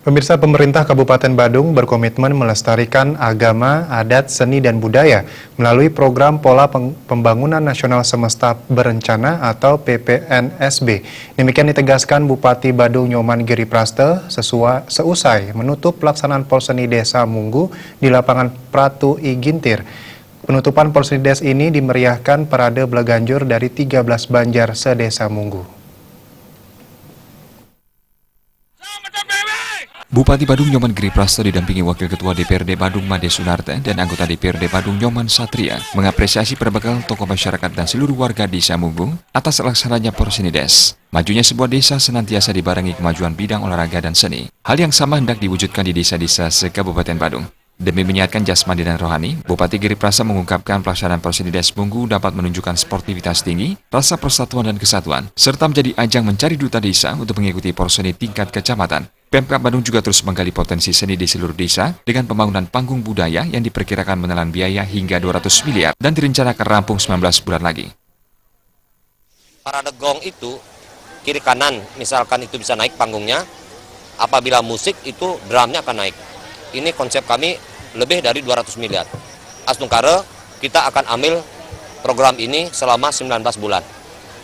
Pemirsa, pemerintah Kabupaten Badung berkomitmen melestarikan agama, adat, seni, dan budaya melalui program Pola Pembangunan Nasional Semesta Berencana atau PPNSB. Demikian ditegaskan Bupati Badung Nyoman Giripraste seusai menutup pelaksanaan Porseni Desa Munggu di lapangan Pratu I Gintir. Penutupan Porseni Des ini dimeriahkan parade Belaganjur dari 13 banjar se-Desa Munggu. Bupati Badung Nyoman Giripraste didampingi Wakil Ketua DPRD Badung Made Sunarte dan anggota DPRD Badung Nyoman Satria mengapresiasi berbagai tokoh masyarakat dan seluruh warga Desa Munggu atas laksananya Porseni Des. Majunya sebuah desa senantiasa dibarengi kemajuan bidang olahraga dan seni. Hal yang sama hendak diwujudkan di desa-desa se-Kabupaten Badung. Demi menyehatkan jasmani dan rohani, Bupati Giripraste mengungkapkan pelaksanaan Porseni Des Munggu dapat menunjukkan sportivitas tinggi, rasa persatuan dan kesatuan, serta menjadi ajang mencari duta desa untuk mengikuti Porseni tingkat kecamatan. Pemkab Badung juga terus menggali potensi seni di seluruh desa dengan pembangunan panggung budaya yang diperkirakan menelan biaya hingga 200 miliar dan direncanakan rampung 19 bulan lagi. Parade gong itu, kiri kanan misalkan itu bisa naik panggungnya, apabila musik itu drumnya akan naik. Ini konsep kami lebih dari 200 miliar. Astungkare kita akan ambil program ini selama 19 bulan.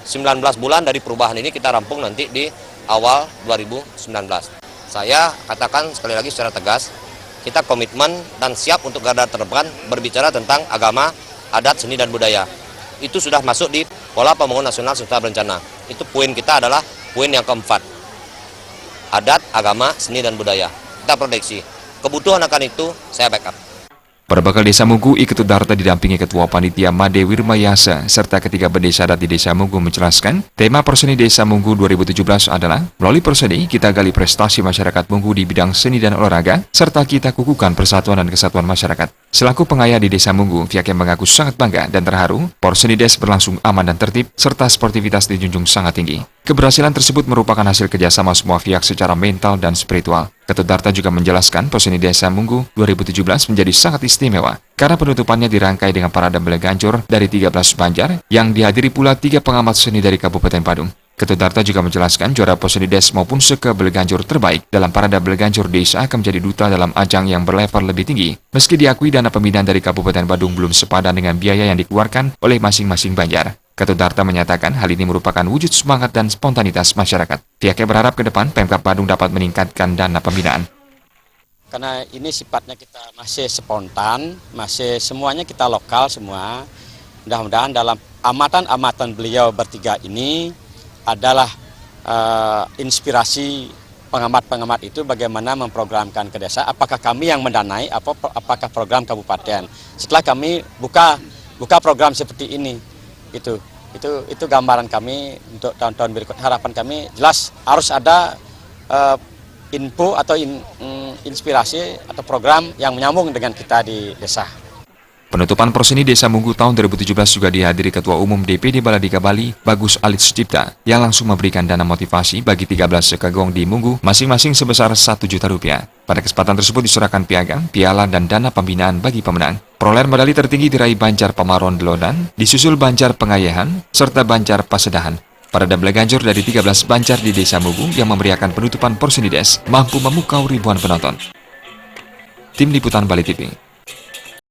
19 bulan dari perubahan ini kita rampung nanti di awal 2019. Saya katakan sekali lagi secara tegas, kita komitmen dan siap untuk garda terdepan berbicara tentang agama, adat, seni, dan budaya. Itu sudah masuk di Pola Pembangunan Nasional Semesta Berencana. Itu poin kita adalah poin yang keempat. Adat, agama, seni, dan budaya. Kita proteksi. Kebutuhan akan itu, saya backup. Perbakal Desa Munggu I Ketudarta didampingi Ketua Panitia Made Wirmayasa serta ketiga bendesa adat di Desa Munggu menjelaskan, tema Porseni Desa Munggu 2017 adalah melalui Porseni kita gali prestasi masyarakat Munggu di bidang seni dan olahraga serta kita kukuhkan persatuan dan kesatuan masyarakat. Selaku pengayah di Desa Munggu, pihaknya mengaku sangat bangga dan terharu Porseni Des berlangsung aman dan tertib serta sportivitas dijunjung sangat tinggi. Keberhasilan tersebut merupakan hasil kerjasama semua pihak secara mental dan spiritual. Ketudarta juga menjelaskan Porseni Desa Munggu 2017 menjadi sangat istimewa karena penutupannya dirangkai dengan parade Belaganjur dari 13 banjar yang dihadiri pula 3 pengamat seni dari Kabupaten Badung. Ketudarta juga menjelaskan juara Porseni Des maupun seke Belaganjur terbaik dalam parade Belaganjur desa akan menjadi duta dalam ajang yang berlevel lebih tinggi. Meski diakui dana pembinaan dari Kabupaten Badung belum sepadan dengan biaya yang dikeluarkan oleh masing-masing banjar. Ketudarta menyatakan hal ini merupakan wujud semangat dan spontanitas masyarakat. Pihaknya berharap ke depan Pemkab Badung dapat meningkatkan dana pembinaan. Karena ini sifatnya kita masih spontan, masih semuanya kita lokal semua. Mudah-mudahan dalam amatan-amatan beliau bertiga ini adalah inspirasi pengamat-pengamat itu bagaimana memprogramkan ke desa. Apakah kami yang mendanai, apakah program kabupaten. Setelah kami buka program seperti ini, itu gambaran kami untuk tahun-tahun berikut. Harapan kami jelas harus ada info atau inspirasi atau program yang menyambung dengan kita di desa. Penutupan Porseni Desa Munggu tahun 2017 juga dihadiri Ketua Umum DPD Baladika Bali, Bagus Alit Sucipta, yang langsung memberikan dana motivasi bagi 13 sekagong di Munggu, masing-masing sebesar Rp1.000.000. Pada kesempatan tersebut diserahkan piagam, piala, dan dana pembinaan bagi pemenang. Perolehan medali tertinggi diraih Banjar Pamaron Delodan, disusul Banjar Pengayahan, serta Banjar Pasedahan. Parade Belaganjur dari 13 banjar di Desa Munggu yang memeriahkan penutupan Porseni Des mampu memukau ribuan penonton. Tim Liputan Bali TV.